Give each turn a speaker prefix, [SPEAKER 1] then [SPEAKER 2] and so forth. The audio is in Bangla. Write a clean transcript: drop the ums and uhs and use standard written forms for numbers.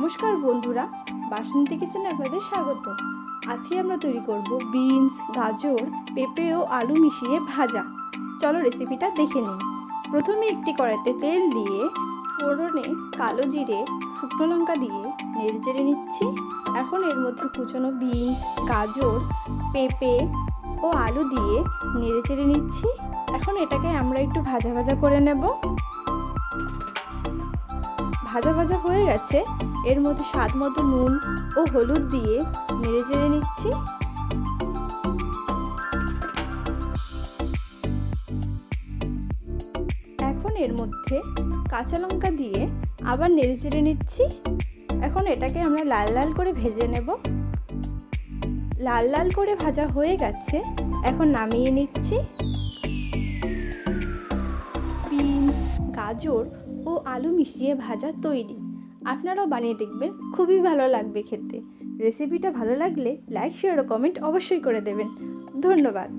[SPEAKER 1] নমস্কার বন্ধুরা, বাসন্তী কিচেনে আপনাদের স্বাগত। আজকে আমরা তৈরি করব বিনস, গাজর, পেঁপে ও আলু মিশিয়ে ভাজা। চলো রেসিপিটা দেখে নিই। প্রথমে একটি কড়াইতে তেল দিয়ে ফোড়নে কালো জিরে, শুকনো লঙ্কা দিয়ে নেড়েচেড়ে নিচ্ছি। এখন এর মধ্যে কুচনো বিনস, গাজর, পেঁপে ও আলু দিয়ে নেড়েচেড়ে নিচ্ছি। এখন এটাকে আমরা একটু ভাজা ভাজা করে নেব। ভাজা ভাজা হয়ে গেছে, এর মধ্যে স্বাদ মতো নুন ও হলুদ দিয়ে নেড়েচেড়ে নিচ্ছি। এখন এর মধ্যে কাঁচা লঙ্কা দিয়ে আবার নেড়েচেড়ে নিচ্ছি। এখন এটাকে আমরা লাল লাল করে ভেজে নেব। লাল লাল করে ভাজা হয়ে গেছে, এখন নামিয়ে নিচ্ছি। বিনস, গাজর ও আলু মিশিয়ে ভাজা তৈরি। আপনারাও বানিয়ে দেখবেন, খুবই ভালো লাগবে খেতে। রেসিপিটা ভালো লাগলে লাইক, শেয়ার ও কমেন্ট অবশ্যই করে দেবেন। ধন্যবাদ।